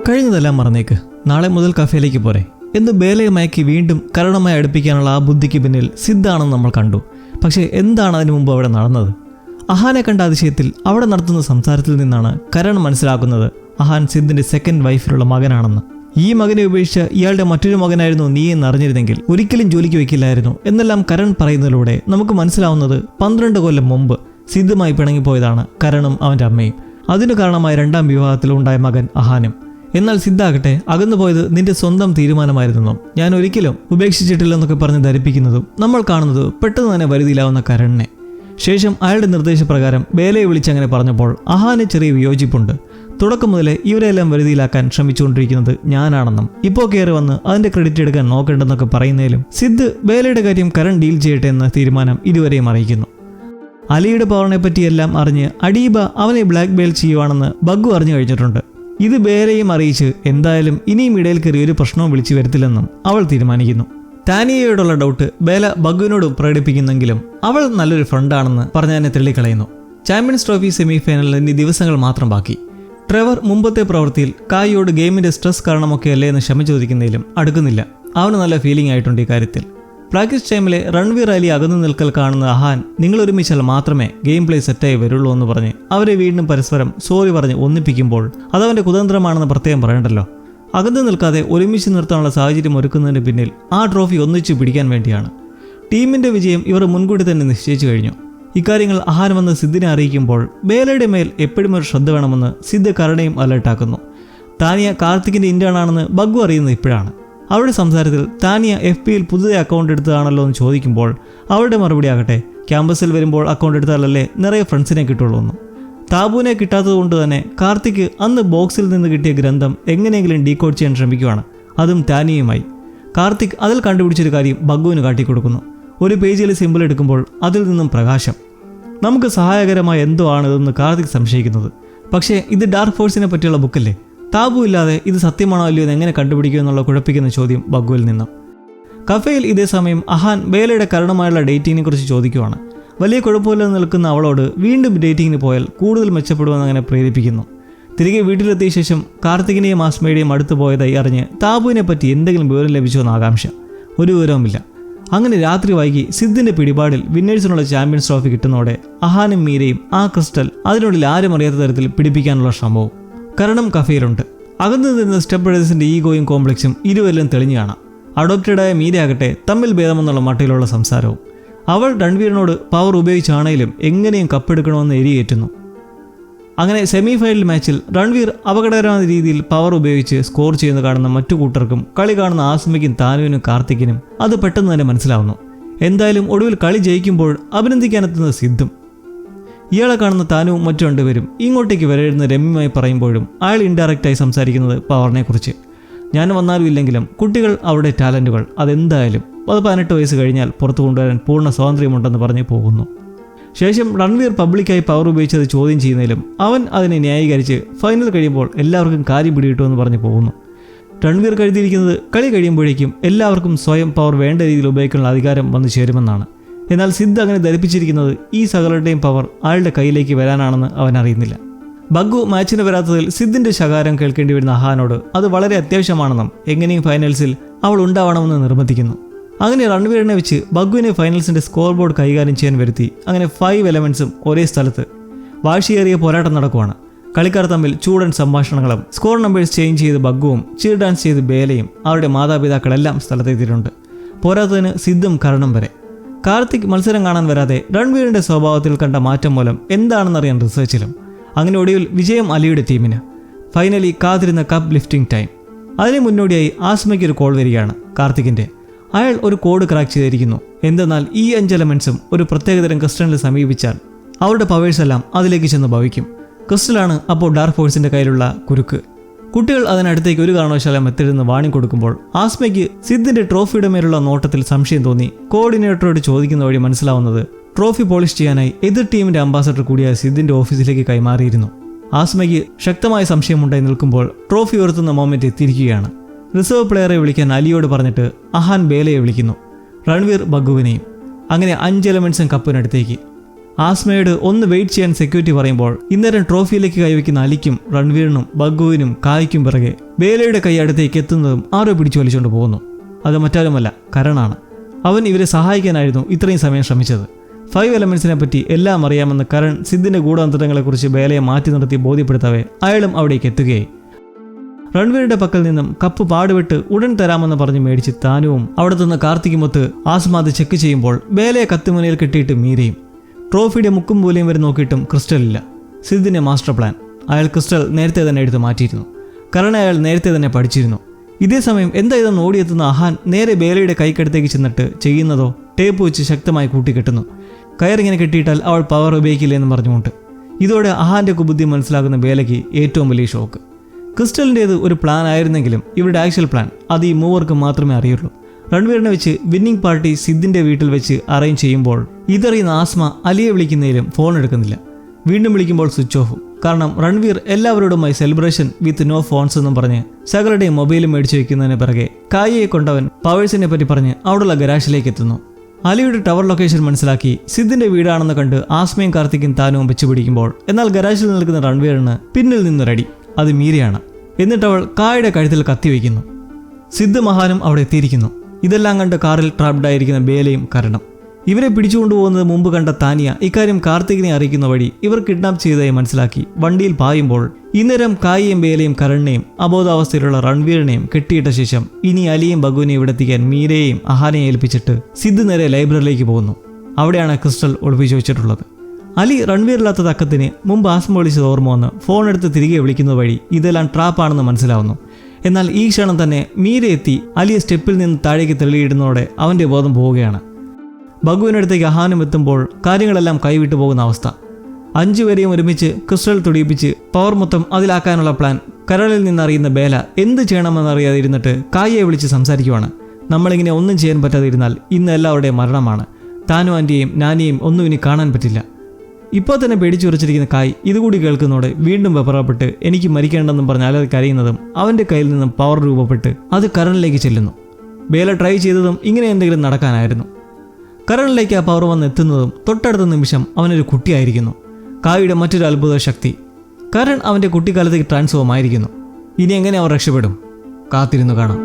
കഴിഞ്ഞതെല്ലാം മറന്നേക്ക്, നാളെ മുതൽ കഫേയിലേക്ക് പോരെ എന്ന് ബേലയെ മയക്കി വീണ്ടും കരുണമായി അടുപ്പിക്കാനുള്ള ആ ബുദ്ധിക്ക് പിന്നിൽ സിദ്ധാണെന്ന് നമ്മൾ കണ്ടു. പക്ഷേ എന്താണ് അതിനു മുമ്പ് അവിടെ നടന്നത്? അഹാനെ കണ്ട അതിശയത്തിൽ അവിടെ നടത്തുന്ന സംസാരത്തിൽ നിന്നാണ് കരൺ മനസ്സിലാക്കുന്നത് അഹാൻ സിദ്ധിന്റെ സെക്കൻഡ് വൈഫിലുള്ള മകനാണെന്ന്. ഈ മകനെ ഉപേക്ഷിച്ച് ഇയാളുടെ മറ്റൊരു മകനായിരുന്നു നീ എന്നറിഞ്ഞിരുന്നെങ്കിൽ ഒരിക്കലും ജോലിക്ക് വയ്ക്കില്ലായിരുന്നു എന്നെല്ലാം കരൺ പറയുന്നതിലൂടെ നമുക്ക് മനസ്സിലാവുന്നത് 12 കൊല്ലം മുമ്പ് സിദ്ധുമായി പിണങ്ങിപ്പോയതാണ് കരണും അവൻ്റെ അമ്മയും. അതിനു കാരണമായ 2ാം വിവാഹത്തിൽ ഉണ്ടായ മകൻ അഹാനും. എന്നാൽ സിദ്ധാകട്ടെ അകന്നുപോയത് നിന്റെ സ്വന്തം തീരുമാനമായിരുന്നെന്നും ഞാൻ ഒരിക്കലും ഉപേക്ഷിച്ചിട്ടില്ലെന്നൊക്കെ പറഞ്ഞ് ധരിപ്പിക്കുന്നതും നമ്മൾ കാണുന്നത് പെട്ടെന്ന് തന്നെ വരുതിയിലാവുന്ന കരണിനെ. ശേഷം അയാളുടെ നിർദ്ദേശപ്രകാരം ബേലയെ വിളിച്ചങ്ങനെ പറഞ്ഞപ്പോൾ അഹാന് ചെറിയ വിയോജിപ്പുണ്ട്. തുടക്കം മുതലേ ഇവരെല്ലാം വരുതിയിലാക്കാൻ ശ്രമിച്ചുകൊണ്ടിരിക്കുന്നത് ഞാനാണെന്നും ഇപ്പോൾ കയറി വന്ന് അതിന്റെ ക്രെഡിറ്റ് എടുക്കാൻ നോക്കേണ്ടെന്നൊക്കെ പറയുന്നതിലും സിദ്ധ് ബേലയുടെ കാര്യം കരൺ ഡീൽ ചെയ്യട്ടെ എന്ന തീരുമാനം ഇതുവരെയും അറിയിക്കുന്നു. അലിയുടെ പവറിനെ പറ്റിയെല്ലാം അറിഞ്ഞ് അഡീബ അവനെ ബ്ലാക്ക് മെയിൽ ചെയ്യുവാണെന്ന് ബഗ്ഗു അറിഞ്ഞു കഴിഞ്ഞിട്ടുണ്ട്. ഇത് ബേലയും അറിയിച്ച് എന്തായാലും ഇനിയും ഇടയിൽ കയറി ഒരു പ്രശ്നവും വിളിച്ചു വരുത്തില്ലെന്നും അവൾ തീരുമാനിക്കുന്നു. താനിയയോടുള്ള ഡൗട്ട് ബേല ബഗ്ഗുവിനോട് പ്രകടിപ്പിക്കുന്നെങ്കിലും അവൾ നല്ലൊരു ഫ്രണ്ടാണെന്ന് പറഞ്ഞതിനെ തള്ളിക്കളയുന്നു. ചാമ്പ്യൻസ് ട്രോഫി സെമി ഫൈനലിൽ ഇനി ദിവസങ്ങൾ മാത്രം ബാക്കി. ട്രെവർ മുമ്പത്തെ പ്രവൃത്തിയിൽ കായിയോട് ഗെയിമിന്റെ സ്ട്രെസ് കാരണമൊക്കെ അല്ലേ എന്ന് ക്ഷമ ചോദിക്കുന്നതിലും അടുക്കുന്നില്ല. അവന് നല്ല ഫീലിംഗ് ആയിട്ടുണ്ട് ഈ കാര്യത്തിൽ. പ്രാക്ടീസ് ടൈമിലെ രൺവീർ അലി അകന്നു നിൽക്കൽ കാണുന്ന അഹാൻ നിങ്ങൾ ഒരുമിച്ചാൽ മാത്രമേ ഗെയിം പ്ലേ സെറ്റായി വരുള്ളൂ എന്ന് പറഞ്ഞ് അവരെ വീണ്ടും പരസ്പരം സോറി പറഞ്ഞ് ഒന്നിപ്പിക്കുമ്പോൾ അതവൻ്റെ കുതന്ത്രമാണെന്ന് പ്രത്യേകം പറയണ്ടല്ലോ. അകന്നു നിൽക്കാതെ ഒരുമിച്ച് നിർത്താനുള്ള സാഹചര്യം ഒരുക്കുന്നതിന് പിന്നിൽ ആ ട്രോഫി ഒന്നിച്ചു പിടിക്കാൻ വേണ്ടിയാണ്. ടീമിന്റെ വിജയം ഇവർ മുൻകൂട്ടി തന്നെ നിശ്ചയിച്ചു കഴിഞ്ഞു. ഇക്കാര്യങ്ങൾ അഹാൻ വന്ന് സിദ്ധിനെ അറിയിക്കുമ്പോൾ ബേലയുടെ മേൽ എപ്പോഴും ഒരു ശ്രദ്ധ വേണമെന്ന് സിദ്ധ് കരുണയും അലേർട്ടാക്കുന്നു. താനിയ കാർത്തിക്കിന്റെ ഇന്റേൺ ആണെന്ന് ബഗ്ഗു അറിയുന്നത് ഇപ്പോഴാണ്. അവരുടെ സംസാരത്തിൽ താനിയ FBയിൽ പുതിയ അക്കൗണ്ട് എടുത്തതാണല്ലോ എന്ന് ചോദിക്കുമ്പോൾ അവരുടെ മറുപടി ആകട്ടെ ക്യാമ്പസിൽ വരുമ്പോൾ അക്കൗണ്ട് എടുത്താലല്ലേ നിറയെ ഫ്രണ്ട്സിനെ കിട്ടുള്ളൂ എന്ന്. താബുവിനെ കിട്ടാത്തത് കൊണ്ട് തന്നെ കാർത്തിക് അന്ന് ബോക്സിൽ നിന്ന് കിട്ടിയ ഗ്രന്ഥം എങ്ങനെയെങ്കിലും ഡീകോഡ് ചെയ്യാൻ ശ്രമിക്കുകയാണ്, അതും താനിയുമായി. കാർത്തിക് അതിൽ കണ്ടുപിടിച്ചൊരു കാര്യം ബഗ്ഗുവിന് കാട്ടിക്കൊടുക്കുന്നു. ഒരു പേജിൽ സിമ്പിൾ എടുക്കുമ്പോൾ അതിൽ നിന്നും പ്രകാശം. നമുക്ക് സഹായകരമായ എന്തോ ആണ് ഇതെന്ന് കാർത്തിക് സംശയിക്കുന്നത്. പക്ഷേ ഇത് ഡാർക്ക് ഫോഴ്സിനെ പറ്റിയുള്ള ബുക്കല്ലേ, താബു ഇല്ലാതെ ഇത് സത്യമാണോ അല്ലയോ എന്ന് എങ്ങനെ കണ്ടുപിടിക്കുമെന്നുള്ള കുഴപ്പിക്കുന്ന ചോദ്യം ബഗ്ഗുവിൽ നിന്നും. കഫേയിൽ ഇതേ സമയം അഹാൻ ബേലയുടെ കരുണമായുള്ള ഡേറ്റിങ്ങിനെ കുറിച്ച് ചോദിക്കുവാണ്. വലിയ കുഴപ്പമില്ലെന്ന് നിൽക്കുന്ന അവളോട് വീണ്ടും ഡേറ്റിങ്ങിന് പോയാൽ കൂടുതൽ മെച്ചപ്പെടുമെന്ന് അങ്ങനെ പ്രേരിപ്പിക്കുന്നു. തിരികെ വീട്ടിലെത്തിയ ശേഷം കാർത്തികിനെയും ആസ്മയുടെയും അടുത്ത് പോയതായി അറിഞ്ഞ് താബുവിനെ പറ്റി എന്തെങ്കിലും വിവരം ലഭിച്ചോ എന്ന് ആകാംക്ഷ. ഒരു വിവരവുമില്ല. അങ്ങനെ രാത്രി വൈകി സിദ്ധിന്റെ പിടിപാടിൽ വിന്നേഴ്സിനുള്ള ചാമ്പ്യൻസ് ട്രോഫി കിട്ടുന്നതോടെ അഹാനും മീരയും ആ ക്രിസ്റ്റൽ അതിനുള്ളിൽ ആരും അറിയാത്ത തരത്തിൽ പിടിപ്പിക്കാനുള്ള ശ്രമവും. കരണം കഫേയിലുണ്ട്. അകന്നു നിന്ന സ്റ്റെപ്പ് ബ്രദേഴ്സിന്റെ ഈഗോയും കോംപ്ലക്സും ഇരുവരും തെളിഞ്ഞു കാണാം. അഡോപ്റ്റഡായ മീരയാകട്ടെ തമ്മിൽ ഭേദമെന്നുള്ള മട്ടിലുള്ള സംസാരവും. അവൾ രൺവീറിനോട് പവർ ഉപയോഗിച്ചാണേലും എങ്ങനെയും കപ്പെടുക്കണമെന്ന് എരിയേറ്റുന്നു. അങ്ങനെ സെമി ഫൈനൽ മാച്ചിൽ രൺവീർ അപകടകരമായ രീതിയിൽ പവർ ഉപയോഗിച്ച് സ്കോർ ചെയ്യുന്ന കാണുന്ന മറ്റു കൂട്ടർക്കും കളി കാണുന്ന ആസ്മയ്ക്കും താനുവിനും കാർത്തിക്കിനും അത് പെട്ടെന്ന് തന്നെ മനസ്സിലാവുന്നു. എന്തായാലും ഒടുവിൽ കളി ജയിക്കുമ്പോൾ അഭിനന്ദിക്കാനെത്തുന്ന സിദ്ധും. ഇയാളെ കാണുന്ന താനുവും മറ്റു 2 പേരും ഇങ്ങോട്ടേക്ക് വരരുന്ന രമ്യമായി പറയുമ്പോഴും അയാൾ ഇൻഡയറക്റ്റായി സംസാരിക്കുന്നത് പവറിനെ കുറിച്ച്. ഞാൻ വന്നാലും ഇല്ലെങ്കിലും കുട്ടികൾ അവരുടെ ടാലൻറ്റുകൾ അതെന്തായാലും 18 വയസ്സ് കഴിഞ്ഞാൽ പുറത്തു കൊണ്ടുവരാൻ പൂർണ്ണ സ്വാതന്ത്ര്യമുണ്ടെന്ന് പറഞ്ഞ് പോകുന്നു. ശേഷം രൺവീർ പബ്ലിക്കായി പവർ ഉപയോഗിച്ചത് ചോദ്യം ചെയ്യുന്നതിലും അവൻ അതിനെ ന്യായീകരിച്ച് ഫൈനൽ കഴിയുമ്പോൾ എല്ലാവർക്കും കാര്യം പിടികിട്ടുമെന്ന് പറഞ്ഞ് പോകുന്നു. രൺവീർ കരുതിയിരിക്കുന്നത് കളി കഴിയുമ്പോഴേക്കും എല്ലാവർക്കും സ്വയം പവർ വേണ്ട രീതിയിൽ ഉപയോഗിക്കാനുള്ള അധികാരം വന്നു ചേരുമെന്നാണ്. എന്നാൽ സിദ്ധ് അങ്ങനെ ധരിപ്പിച്ചിരിക്കുന്നത് ഈ സകലരുടെയും പവർ അയാളുടെ കയ്യിലേക്ക് വരാനാണെന്ന് അവൻ അറിയുന്നില്ല. ബഗ്ഗു മാച്ചിന് വരാത്തതിൽ സിദ്ധിന്റെ ശകാരം കേൾക്കേണ്ടി വരുന്ന അഹാനോട് അത് വളരെ അത്യാവശ്യമാണെന്നും എങ്ങനെയും ഫൈനൽസിൽ അവൾ ഉണ്ടാവണമെന്ന് നിർബന്ധിക്കുന്നു. അങ്ങനെ രൺവീറിനെ വെച്ച് ബഗ്ഗുവിനെ ഫൈനൽസിന്റെ സ്കോർ ബോർഡ് കൈകാര്യം ചെയ്യാൻ വരുത്തി. അങ്ങനെ 5 എലമെന്റ്സും ഒരേ സ്ഥലത്ത് വാശിയേറിയ പോരാട്ടം നടക്കുവാണ്. കളിക്കാർ തമ്മിൽ ചൂടൻ സംഭാഷണങ്ങളും സ്കോർ നമ്പേഴ്സ് ചേഞ്ച് ചെയ്ത് ബഗ്ഗുവും ചീർ ഡാൻസ് ചെയ്ത് ബേലയും അവരുടെ മാതാപിതാക്കളെല്ലാം സ്ഥലത്തെത്തിയിട്ടുണ്ട്. പോരാത്തതിന് സിദ്ധും കരണം വരെ. കാർത്തിക് മത്സരം കാണാൻ വരാതെ രൺവീറിന്റെ സ്വഭാവത്തിൽ കണ്ട മാറ്റം മൂലം എന്താണെന്നറിയാൻ റിസർച്ചിലും. അങ്ങനെ ഒടുവിൽ വിജയം അലിയുടെ ടീമിന്. ഫൈനലി കാത്തിരുന്ന കപ്പ് ലിഫ്റ്റിംഗ് ടൈം. അതിന് മുന്നോടിയായി ആസ്മയ്ക്ക് ഒരു കോൾ വരികയാണ് കാർത്തികിന്റെ. അയാൾ ഒരു കോഡ് ക്രാക്ക് ചെയ്തിരിക്കുന്നു. എന്തെന്നാൽ ഈ 5 എലമെന്റ്സും ഒരു പ്രത്യേകതരം ക്രിസ്റ്റലിനെ സമീപിച്ചാൽ അവരുടെ പവേഴ്സ് എല്ലാം അതിലേക്ക് ചെന്ന് ഭവിക്കും. ക്രിസ്റ്റലാണ് അപ്പോൾ ഡാർക്ക് ഫോഴ്സിന്റെ കയ്യിലുള്ള കുരുക്ക്. കുട്ടികൾ അതിനടുത്തേക്ക് ഒരു കാരണവശാലും എത്തിരുന്ന് വാണിംഗ് കൊടുക്കുമ്പോൾ ആസ്മയ്ക്ക് സിദ്ധിന്റെ ട്രോഫിയുടെ മേലുള്ള നോട്ടത്തിൽ സംശയം തോന്നി കോർഡിനേറ്ററോട് ചോദിക്കുന്ന വഴി മനസ്സിലാവുന്നത് ട്രോഫി പോളിഷ് ചെയ്യാനായി എതിർ ടീമിന്റെ അംബാസഡർ കൂടിയായ സിദ്ധിന്റെ ഓഫീസിലേക്ക് കൈമാറിയിരുന്നു. ആസ്മയ്ക്ക് ശക്തമായ സംശയമുണ്ടായി നിൽക്കുമ്പോൾ ട്രോഫി ഉയർത്തുന്ന മൊമെന്റ് എത്തിയിരിക്കുകയാണ്. റിസർവ് പ്ലെയറെ വിളിക്കാൻ അലിയോട് പറഞ്ഞിട്ട് അഹാൻ ബേലയെ വിളിക്കുന്നു, രൺവീർ ബഗ്ഗുവിനെയും. അങ്ങനെ 5 എലമെന്റ്സും കപ്പിനടുത്തേക്ക്. ആസ്മയോട് ഒന്ന് വെയിറ്റ് ചെയ്യാൻ സെക്യൂരിറ്റി പറയുമ്പോൾ ഇന്നേരം ട്രോഫിയിലേക്ക് കൈവയ്ക്കുന്ന അലിക്കും രൺവീറിനും ബഗ്ഗുവിനും കായ്ക്കും പിറകെ ബേലയുടെ കൈ അടുത്തേക്ക് എത്തുന്നതും ആരോ പിടിച്ചു വലിച്ചുകൊണ്ട് പോകുന്നു. അത് മറ്റാരുമല്ല, കരണാണ്. അവൻ ഇവരെ സഹായിക്കാനായിരുന്നു ഇത്രയും സമയം ശ്രമിച്ചത്. 5 എലമെന്റ്സിനെ പറ്റി എല്ലാം അറിയാമെന്ന് കരൺ സിദ്ധിന്റെ ഗൂഢാന്തരങ്ങളെക്കുറിച്ച് ബേലയെ മാറ്റി നിർത്തി ബോധ്യപ്പെടുത്തവേ അയാളും അവിടേക്ക് എത്തുകയായി. രൺവീറിന്റെ പക്കൽ നിന്നും കപ്പ് പാടുവിട്ട് ഉടൻ തരാമെന്ന് പറഞ്ഞ് മേടിച്ച് താനുവും അവിടെ നിന്ന് കാർത്തിക്കുമൊത്ത് ആസ്മ അത് ചെക്ക് ചെയ്യുമ്പോൾ ബേലയെ കത്തിമുനയിൽ കെട്ടിയിട്ട് മീരയും. ട്രോഫിയുടെ മുക്കും മൂലയും വരെ നോക്കിയിട്ടും ക്രിസ്റ്റൽ ഇല്ല. സിദ്ധിന്റെ മാസ്റ്റർ പ്ലാൻ അയാൾ ക്രിസ്റ്റൽ നേരത്തെ തന്നെ എടുത്ത് മാറ്റിയിരുന്നു. കരണ അയാൾ നേരത്തെ തന്നെ പഠിച്ചിരുന്നു. ഇതേ സമയം എന്താ ഇതെന്ന് ഓടിയെത്തുന്ന അഹാൻ നേരെ ബേലയുടെ കൈക്കടുത്തേക്ക് ചെന്നിട്ട് ചെയ്യുന്നതോ ടേപ്പ് വെച്ച് ശക്തമായി കൂട്ടിക്കെട്ടുന്നു. കയറിങ്ങനെ കെട്ടിയിട്ടാൽ അവൾ പവർ ഉപയോഗിക്കില്ല എന്ന് പറഞ്ഞുകൊണ്ട്. ഇതോടെ അഹാന്റെ കുബുദ്ധി മനസ്സിലാക്കുന്ന ബേലയ്ക്ക് ഏറ്റവും വലിയ ഷോക്ക്. ക്രിസ്റ്റലിൻ്റേത് ഒരു പ്ലാൻ ആയിരുന്നെങ്കിലും ഇവരുടെ ആക്ച്വൽ പ്ലാൻ അത് ഈ മൂവർക്ക് മാത്രമേ അറിയുള്ളൂ. രൺവീറിനെ വെച്ച് വിന്നിംഗ് പാർട്ടി സിദ്ധിന്റെ വീട്ടിൽ വെച്ച് അറേഞ്ച് ചെയ്യുമ്പോൾ ഇതറിയുന്ന ആസ്മ അലിയെ വിളിക്കുന്നതിലും ഫോൺ എടുക്കുന്നില്ല. വീണ്ടും വിളിക്കുമ്പോൾ സ്വിച്ച് ഓഫ്. കാരണം രൺവീർ എല്ലാവരോടുമായി സെലിബ്രേഷൻ വിത്ത് നോ ഫോൺസ് എന്നും പറഞ്ഞ് സകലരുടെയും മൊബൈലും മേടിച്ചു വെക്കുന്നതിന് പിറകെ കായയെ കൊണ്ടവൻ പവേഴ്സിനെ പറ്റി പറഞ്ഞ് അവിടെയുള്ള ഗരാഷിലേക്ക് എത്തുന്നു. അലിയുടെ ടവർ ലൊക്കേഷൻ മനസ്സിലാക്കി സിദ്ധിന്റെ വീടാണെന്ന് കണ്ട് ആസ്മയും കാർത്തിക്കും താനും വെച്ചുപിടിക്കുമ്പോൾ എന്നാൽ ഗരാഷിൽ നിൽക്കുന്ന രൺവീറിന് പിന്നിൽ നിന്നൊരടി. അത് മീരയാണ്. എന്നിട്ട് അവൾ കായയുടെ കഴുത്തിൽ കത്തിവെക്കുന്നു. സിദ്ധ് മഹാനും അവിടെ എത്തിയിരിക്കുന്നു. ഇതെല്ലാം കണ്ട് കാറിൽ ട്രാപ്ഡായിരിക്കുന്ന ബേലയും കരണം. ഇവരെ പിടിച്ചുകൊണ്ടുപോകുന്നത് മുമ്പ് കണ്ട താനിയ ഇക്കാര്യം കാർത്തികിനെ അറിയിക്കുന്ന വഴി ഇവർ കിഡ്നാപ്പ് ചെയ്തതായി മനസ്സിലാക്കി വണ്ടിയിൽ പായുമ്പോൾ ഇന്നേരം കായിയും ബേലയും കരണിനെയും അബോധാവസ്ഥയിലുള്ള രൺവീറിനെയും കെട്ടിയിട്ട ശേഷം ഇനി അലിയും ബഗുവിനെയും ഇവിടെ എത്തിക്കാൻ മീരയെയും അഹാനെയും ഏൽപ്പിച്ചിട്ട് സിദ്ധ് നേരെ ലൈബ്രറിയിലേക്ക് പോകുന്നു. അവിടെയാണ് ക്രിസ്റ്റൽ ഒളിപ്പിച്ചു വെച്ചിട്ടുള്ളത്. അലി രൺവീറില്ലാത്ത തക്കത്തിന് മുമ്പ് ആസ്മ വിളിച്ചത് ഓർമ്മ വന്ന് ഫോൺ എടുത്ത് തിരികെ വിളിക്കുന്നത് വഴി ഇതെല്ലാം ട്രാപ്പാണെന്ന് മനസ്സിലാവുന്നു. എന്നാൽ ഈ ക്ഷണം തന്നെ മീര എത്തി അലിയെ സ്റ്റെപ്പിൽ നിന്ന് താഴേക്ക് തള്ളിയിടുന്നതോടെ അവൻ്റെ ബോധം പോവുകയാണ്. ബഗുവിനടുത്തേക്ക് അഹാനും എത്തുമ്പോൾ കാര്യങ്ങളെല്ലാം കൈവിട്ടു പോകുന്ന അവസ്ഥ. 5 പേരെയും ഒരുമിച്ച് ക്രിസ്റ്റൽ തുടിയിപ്പിച്ച് പവർ മൊത്തം അതിലാക്കാനുള്ള പ്ലാൻ കരളിൽ നിന്നറിയുന്ന ബേല എന്ത് ചെയ്യണമെന്നറിയാതെ ഇരുന്നിട്ട് കായയെ വിളിച്ച് സംസാരിക്കുവാണ്. നമ്മളിങ്ങനെ ഒന്നും ചെയ്യാൻ പറ്റാതെ ഇരുന്നാൽ ഇന്ന് എല്ലാവരുടെയും മരണമാണ്. താനും ആൻറ്റിയെയും നാനിയെയും ഒന്നും ഇനി കാണാൻ പറ്റില്ല. ഇപ്പോൾ തന്നെ പേടിച്ചു ഉറച്ചിരിക്കുന്ന കായ് ഇതുകൂടി കേൾക്കുന്നതോടെ വീണ്ടും വെപ്പറപ്പെട്ട് എനിക്ക് മരിക്കേണ്ടെന്നും പറഞ്ഞ് അലറി കരയുന്നതും അവൻ്റെ കയ്യിൽ നിന്നും പവർ രൂപപ്പെട്ട് അത് കരണിലേക്ക് ചെല്ലുന്നു. ബേല ട്രൈ ചെയ്തതും ഇങ്ങനെ എന്തെങ്കിലും നടക്കാനായിരുന്നു. കരണിലേക്ക് ആ പവർ വന്ന് എത്തുന്നതും തൊട്ടടുത്ത നിമിഷം അവനൊരു കുട്ടിയായിരിക്കുന്നു. കായുടെ മറ്റൊരു അത്ഭുത ശക്തി. കരൺ അവൻ്റെ കുട്ടിക്കാലത്തേക്ക് ട്രാൻസ്ഫോം ആയിരിക്കുന്നു. ഇനി എങ്ങനെ അവർ രക്ഷപ്പെടും? കാത്തിരുന്നു കാണാം.